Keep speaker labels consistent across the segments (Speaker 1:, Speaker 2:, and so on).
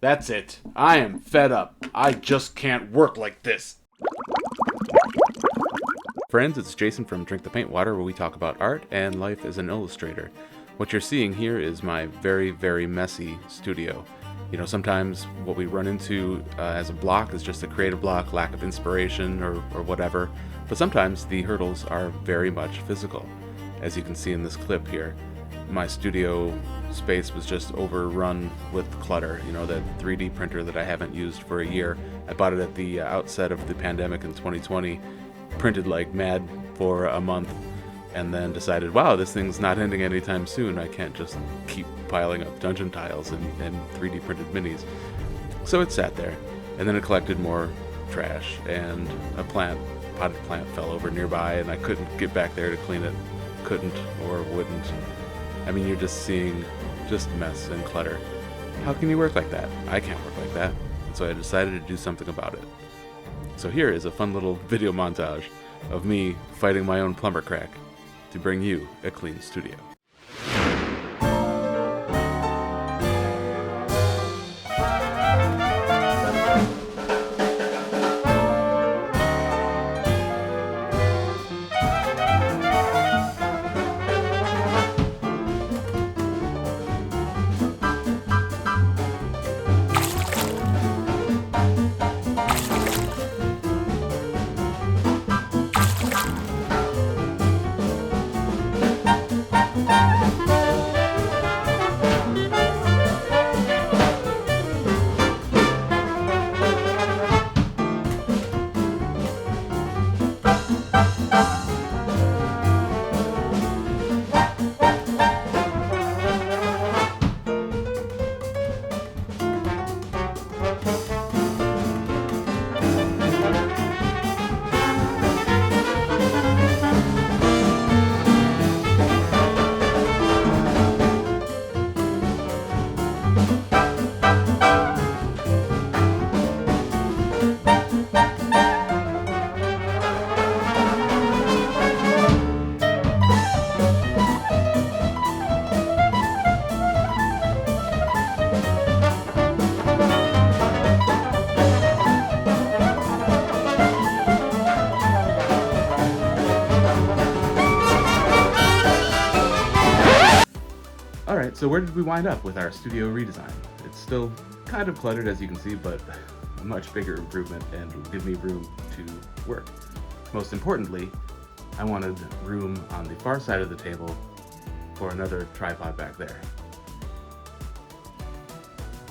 Speaker 1: That's it. I am fed up. I just can't work like this. Friends, it's Jason from Drink the Paint Water, where we talk about art and life as an illustrator. What you're seeing here is my very, very messy studio. You know, sometimes what we run into as a block is just a creative block, lack of inspiration, or whatever. But sometimes the hurdles are very much physical. As you can see in this clip here, my studio space was just overrun with clutter. You know, that 3D printer that I haven't used for a year. I bought it at the outset of the pandemic in 2020, printed like mad for a month, and then decided, wow, this thing's not ending anytime soon. I can't just keep piling up dungeon tiles and 3D printed minis. So it sat there, and then it collected more trash, and a potted plant fell over nearby, and I couldn't get back there to clean it. Couldn't or wouldn't. I mean, you're just seeing just mess and clutter. How can you work like that? I can't work like that. And so I decided to do something about it. So here is a fun little video montage of me fighting my own plumber crack to bring you a clean studio. Alright, so where did we wind up with our studio redesign? It's still kind of cluttered, as you can see, but a much bigger improvement and will give me room to work. Most importantly, I wanted room on the far side of the table for another tripod back there,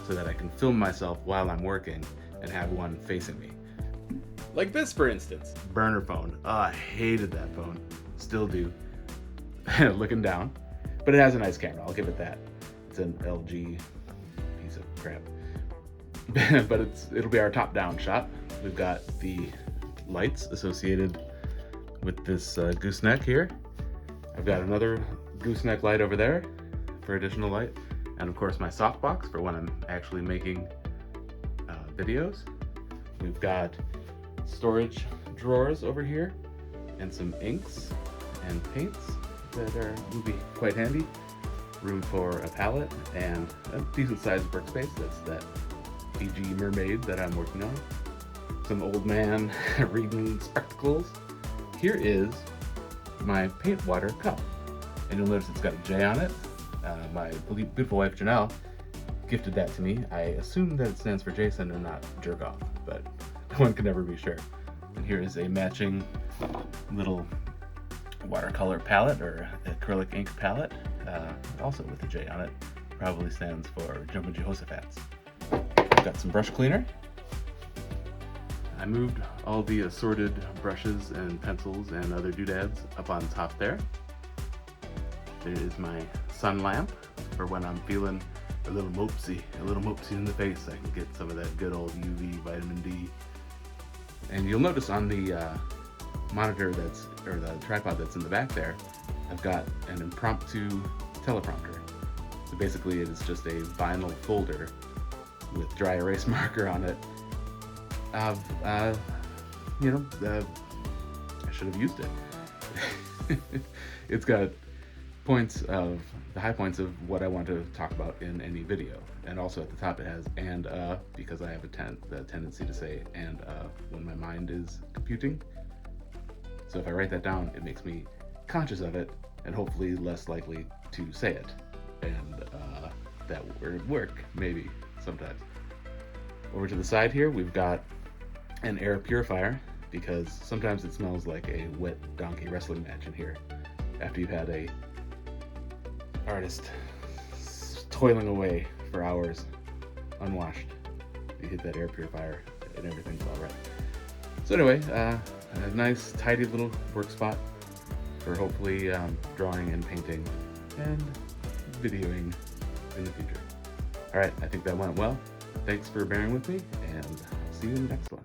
Speaker 1: so that I can film myself while I'm working and have one facing me. Like this, for instance. Burner phone. Oh, I hated that phone. Still do. Looking down. But it has a nice camera, I'll give it that. It's an LG piece of crap. But it'll be our top-down shot. We've got the lights associated with this gooseneck here. I've got another gooseneck light over there for additional light. And of course my softbox for when I'm actually making videos. We've got storage drawers over here and some inks and paints that will be quite handy. Room for a palette and a decent sized workspace. That's that PG mermaid that I'm working on. Some old man reading spectacles. Here is my paint water cup, and you'll notice it's got a J on it. My beautiful wife Janelle gifted that to me. I assume that it stands for Jason and not jerk off, but one can never be sure. And here is a matching little watercolor palette or acrylic ink palette, also with a J on it. Probably stands for Jumpin' Jehoshaphat's. Got some brush cleaner. I moved all the assorted brushes and pencils and other doodads up on top there. There is my sun lamp for when I'm feeling a little mopsy in the face. I can get some of that good old UV vitamin D. And you'll notice on the monitor or the tripod that's in the back there, I've got an impromptu teleprompter. So basically it is just a vinyl folder with dry erase marker on it. I should have used it. It's got the high points of what I want to talk about in any video. and also at the top it has and because I have the tendency to say and when my mind is computing. So if I write that down, it makes me conscious of it and hopefully less likely to say it. And that would work, maybe, sometimes. Over to the side here, we've got an air purifier, because sometimes it smells like a wet donkey wrestling match in here after you've had a artist toiling away for hours unwashed. You hit that air purifier and everything's all right. So anyway, a nice tidy little work spot for hopefully drawing and painting and videoing in the future. All right, I think that went well. Thanks for bearing with me, and see you in the next one.